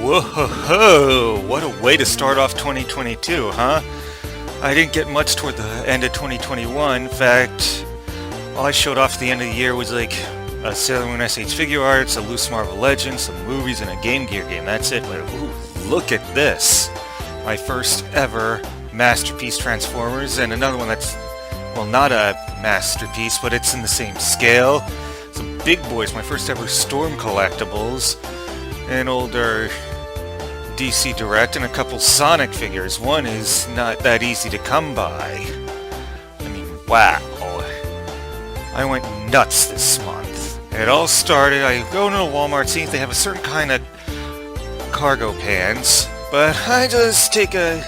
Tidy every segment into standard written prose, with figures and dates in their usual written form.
Whoa, what a way to start off 2022, huh? I didn't get much toward the end of 2021. In fact, all I showed off at the end of the year was like a Sailor Moon SH figure arts, a loose Marvel Legends, some movies, and a Game Gear game. That's it. But ooh, look at this. My first ever Masterpiece Transformers, and another one that's, well, not a masterpiece, but it's in the same scale. Some big boys, my first ever Storm collectibles, an older DC Direct, and a couple Sonic figures. One is not that easy to come by. I mean, wow. I went nuts this month. It all started, I go to Walmart, see if they have a certain kind of cargo pants, but I just take a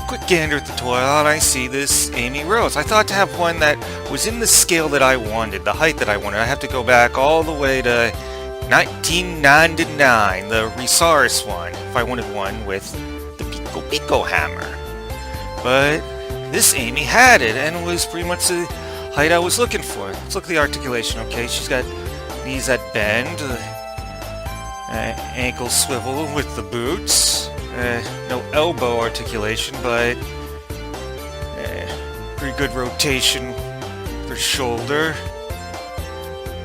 quick gander at the toy aisle and I see this Amy Rose. I thought to have one that was in the scale that I wanted, the height that I wanted. I have to go back all the way to 1999, the Resaurus one, if I wanted one with the Pico hammer. But this Amy had it, and was pretty much the height I was looking for. Let's look at the articulation, okay? She's got knees that bend, ankle swivel with the boots, no elbow articulation, but pretty good rotation for shoulder,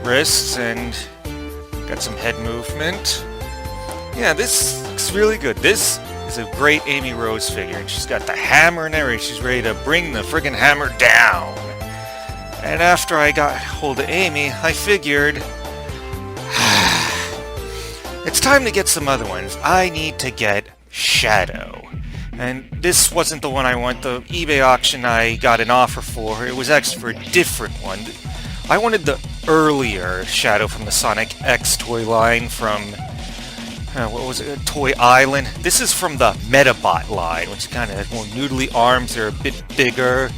wrists, and got some head movement. Yeah, this looks really good. This is a great Amy Rose figure, and she's got the hammer and everything. She's ready to bring the friggin' hammer down. And after I got hold of Amy, I figured it's time to get some other ones. I need to get Shadow. And this wasn't the one I want. The eBay auction I got an offer for, it was actually for a different one. I wanted the earlier Shadow from the Sonic X toy line from, what was it, Toy Island. This is from the Metabot line, which kind of has more noodly arms. They're a bit bigger.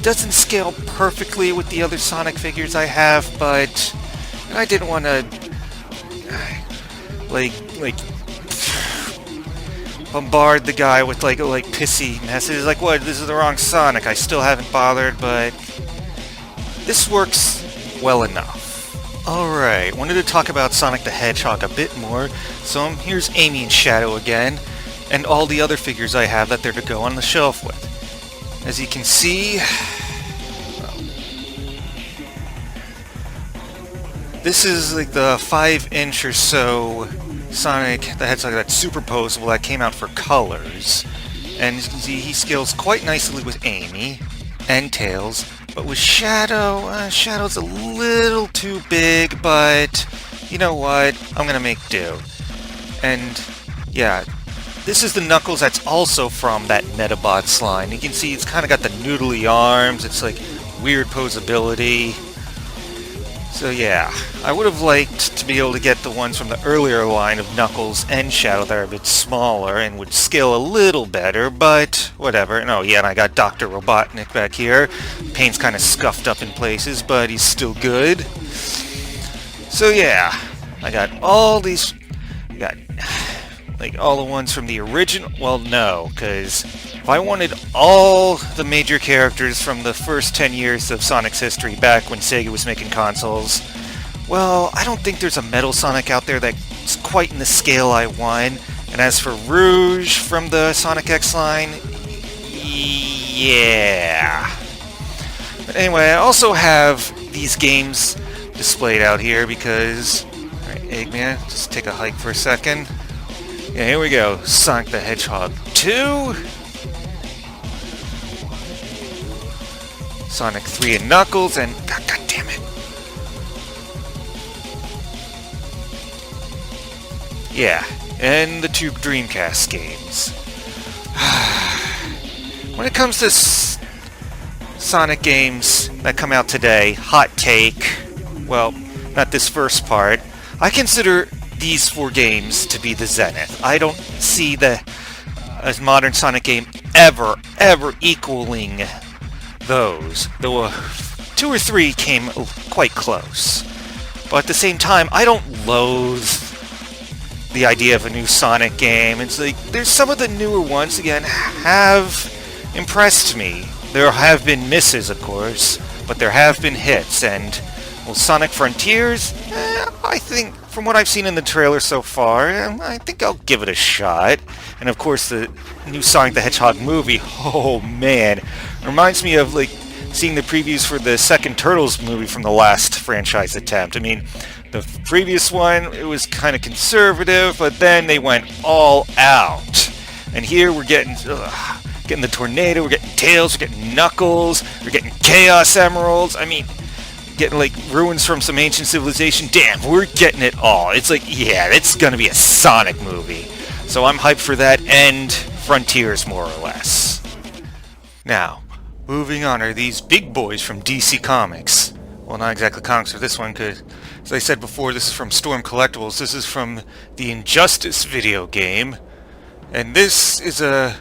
Doesn't scale perfectly with the other Sonic figures I have, but I didn't want to, like, bombard the guy with, like pissy messages, like, what, this is the wrong Sonic. I still haven't bothered, but this works well enough. Alright, wanted to talk about Sonic the Hedgehog a bit more, so here's Amy and Shadow again, and all the other figures I have that they're to go on the shelf with. As you can see, this is like the 5-inch or so Sonic the Hedgehog that's superposable that came out for colors. And as you can see, he scales quite nicely with Amy and Tails. But with Shadow, Shadow's a little too big, but you know what? I'm gonna make do. And yeah, this is the Knuckles that's also from that Metabots line. You can see it's kind of got the noodly arms, it's like weird posability. So yeah, I would have liked to be able to get the ones from the earlier line of Knuckles and Shadow that are a bit smaller and would scale a little better, but whatever. And oh yeah, and I got Dr. Robotnik back here. Paint's kind of scuffed up in places, but he's still good. So yeah, I got all these, got like all the ones from the original, well no, because if I wanted all the major characters from the first 10 years of Sonic's history back when Sega was making consoles, well, I don't think there's a Metal Sonic out there that's quite in the scale I want. And as for Rouge from the Sonic X line, yeah. But anyway, I also have these games displayed out here because, alright, Eggman, just take a hike for a second. Yeah, here we go. Sonic the Hedgehog 2. Sonic 3 and Knuckles, and God damn it. Yeah, and the 2 Dreamcast games. When it comes to Sonic games that come out today, hot take, well, not this first part, I consider these 4 games to be the zenith. I don't see a modern Sonic game ever equaling those. Though 2 or 3 came quite close. But at the same time, I don't loathe the idea of a new Sonic game. It's like, there's some of the newer ones, again, have impressed me. There have been misses, of course, but there have been hits, and well, Sonic Frontiers, I think from what I've seen in the trailer so far, I think I'll give it a shot. And of course, the new Sonic the Hedgehog movie, oh man, reminds me of like seeing the previews for the second Turtles movie from the last franchise attempt. I mean, the previous one, it was kind of conservative, but then they went all out. And here we're getting the tornado, we're getting Tails, we're getting Knuckles, we're getting Chaos Emeralds. I mean, getting like ruins from some ancient civilization. Damn, we're getting it all. It's like, yeah, it's gonna be a Sonic movie. So I'm hyped for that and Frontiers, more or less. Now, moving on are these big boys from DC Comics. Well, not exactly comics for this one, because, as I said before, this is from Storm Collectibles. This is from the Injustice video game. And this is a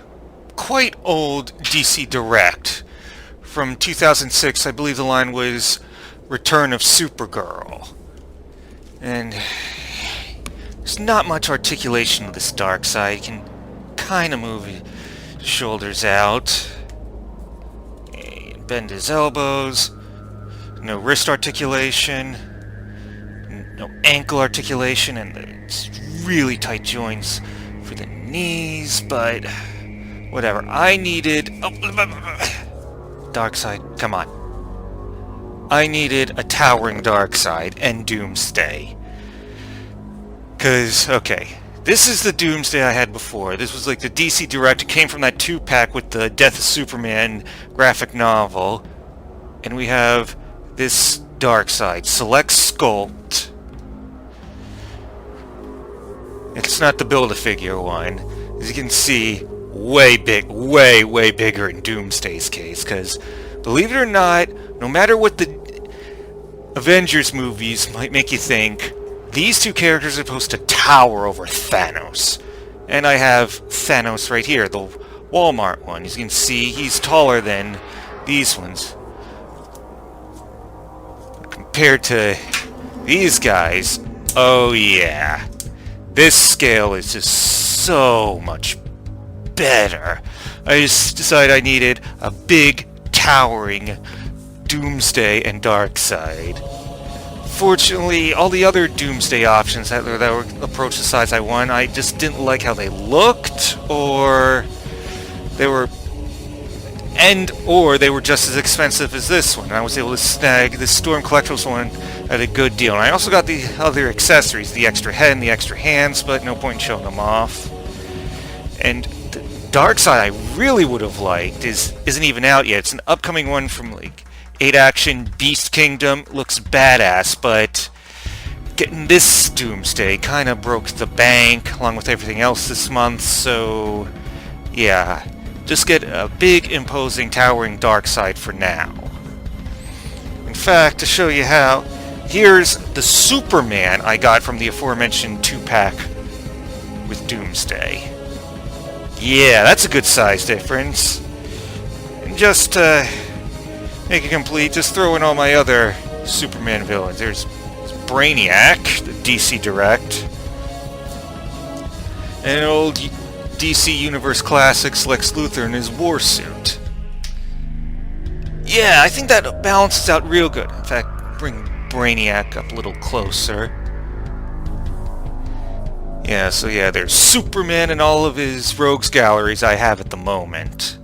quite old DC Direct. From 2006, I believe the line was Return of Supergirl. And there's not much articulation of this dark side. You can kind of move his shoulders out. Bend his elbows. No wrist articulation. No ankle articulation. And it's really tight joints for the knees. But whatever. I needed... Darkseid, come on. I needed a towering Darkseid and Doomsday. Because, okay, this is the Doomsday I had before. This was like the DC Direct. It came from that 2-pack with the Death of Superman graphic novel. And we have this Darkseid. Select Sculpt. It's not the Build-A-Figure one. As you can see, way bigger in Doomsday's case. Because, believe it or not, no matter what the Avengers movies might make you think, these two characters are supposed to tower over Thanos. And I have Thanos right here, the Walmart one. As you can see, he's taller than these ones. Compared to these guys, oh yeah. This scale is just so much better. I just decided I needed a big, towering Doomsday and Darkseid. Fortunately, all the other Doomsday options that were approached the size I want, I just didn't like how they looked, or they were just as expensive as this one. I was able to snag this Storm Collectibles one at a good deal. And I also got the other accessories, the extra head and the extra hands, but no point in showing them off. And the Darkseid I really would have liked isn't even out yet. It's an upcoming one from like 8-Action Beast Kingdom. Looks badass, but getting this Doomsday kind of broke the bank along with everything else this month, so yeah, just get a big, imposing, towering Darkseid for now. In fact, to show you how, here's the Superman I got from the aforementioned 2-pack with Doomsday. Yeah, that's a good size difference. And just make it complete, just throw in all my other Superman villains. There's Brainiac, the DC Direct, and old DC Universe Classics Lex Luthor in his war suit. Yeah, I think that balances out real good. In fact, bring Brainiac up a little closer. Yeah, so yeah, there's Superman and all of his rogues galleries I have at the moment.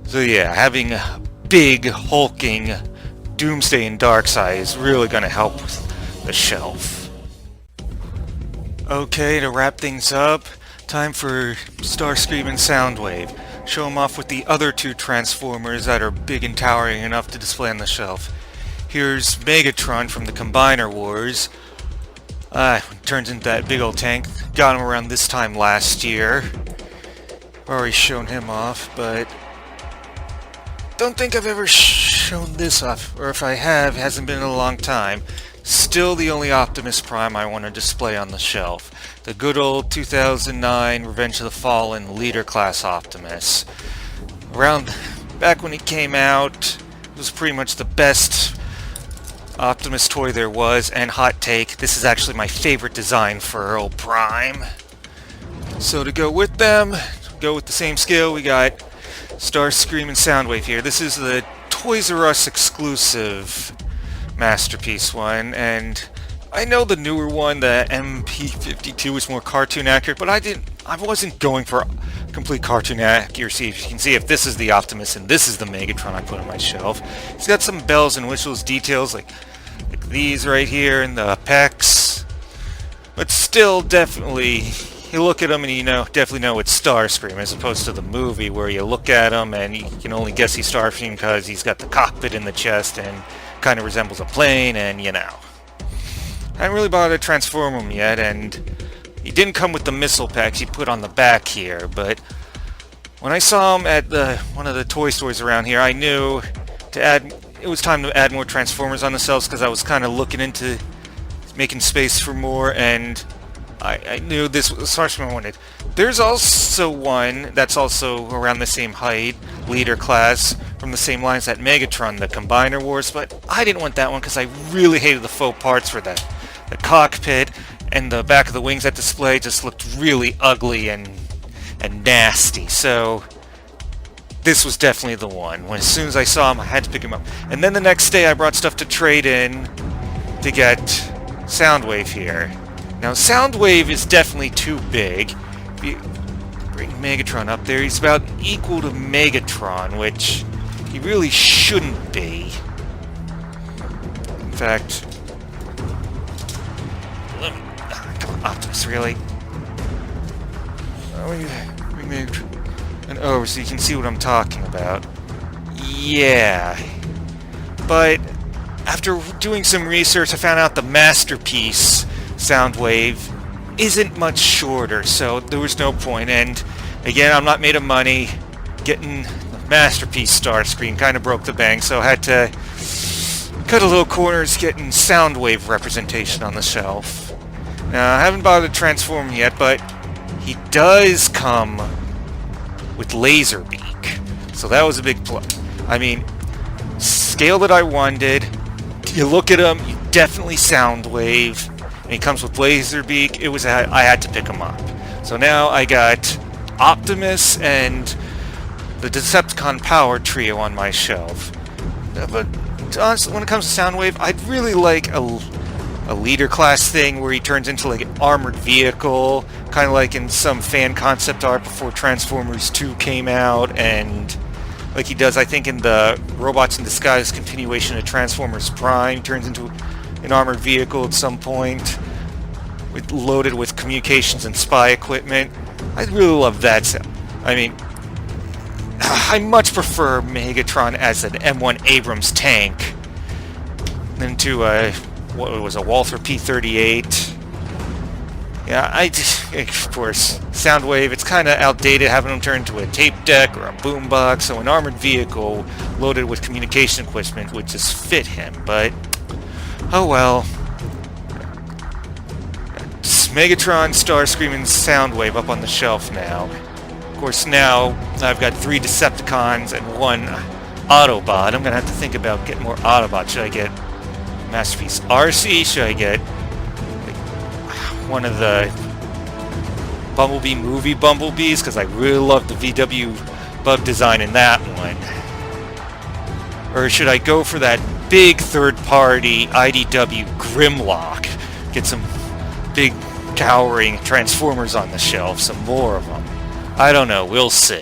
So yeah, having a big, hulking Doomsday and Darkseid is really going to help with the shelf. Okay, to wrap things up, time for Starscream and Soundwave. Show them off with the other two Transformers that are big and towering enough to display on the shelf. Here's Megatron from the Combiner Wars. Turns into that big old tank. Got him around this time last year. Already shown him off, but don't think I've ever shown this off, or if I have, it hasn't been in a long time. Still the only Optimus Prime I want to display on the shelf. The good old 2009 Revenge of the Fallen Leader Class Optimus. Back when he came out, it was pretty much the best Optimus toy there was, and hot take, this is actually my favorite design for old Prime. So to go with them, go with the same scale, we got Starscream and Soundwave here. This is the Toys R Us exclusive Masterpiece one, and I know the newer one, the MP52, is more cartoon accurate, but I wasn't going for complete cartoon accuracy. If you can see, if this is the Optimus and this is the Megatron I put on my shelf. It's got some bells and whistles details like these right here and the pecs. But still, definitely, you look at them and you definitely know it's Starscream, as opposed to the movie where you look at him and you can only guess he's Starscream because he's got the cockpit in the chest and kind of resembles a plane, and I haven't really bothered to transform him yet, and he didn't come with the missile packs he put on the back here, but when I saw him at one of the toy stores around here, I knew it was time to add more Transformers on the shelves, because I was kind of looking into making space for more, and I knew this was the Starscream I wanted. There's also one that's also around the same height, leader class, from the same lines that Megatron, the Combiner Wars, but I didn't want that one because I really hated the faux parts for that. The cockpit and the back of the wings at display just looked really ugly and nasty, so this was definitely the one. As soon as I saw him, I had to pick him up. And then the next day I brought stuff to trade in to get Soundwave here. Now Soundwave is definitely too big. If you bring Megatron up there, he's about equal to Megatron, which he really shouldn't be. In fact, come on, Optimus, really? Bring Megatron over so you can see what I'm talking about. Yeah. But after doing some research, I found out the Masterpiece Soundwave isn't much shorter, so there was no point. And again, I'm not made of money. Getting the Masterpiece Starscream kind of broke the bank, so I had to cut a little corners getting Soundwave representation on the shelf. Now, I haven't bothered to transform him yet, but he does come with Laserbeak, so that was a big plus. I mean, scale that I wanted. You look at him, you definitely Soundwave, and he comes with Laserbeak. I had to pick him up. So now I got Optimus and the Decepticon Power Trio on my shelf. But honestly, when it comes to Soundwave, I'd really like a leader class thing where he turns into like an armored vehicle, kind of like in some fan concept art before Transformers 2 came out, and like he does, I think, in the Robots in Disguise continuation of Transformers Prime, turns into an armored vehicle at some point, loaded with communications and spy equipment. I really love that. I mean, I much prefer Megatron as an M1 Abrams tank than to what was a Walther P-38. Yeah, of course, Soundwave, it's kind of outdated having him turn into a tape deck or a boombox, so an armored vehicle loaded with communication equipment would just fit him, but oh well. It's Megatron, Starscream, and Soundwave up on the shelf now. Of course, now I've got 3 Decepticons and 1 Autobot. I'm going to have to think about getting more Autobots. Should I get Masterpiece RC? Should I get one of the Bumblebee movie Bumblebees? Because I really love the VW bug design in that one. Or should I go for that big third-party IDW Grimlock? Get some big towering Transformers on the shelf, some more of them. I don't know, we'll see.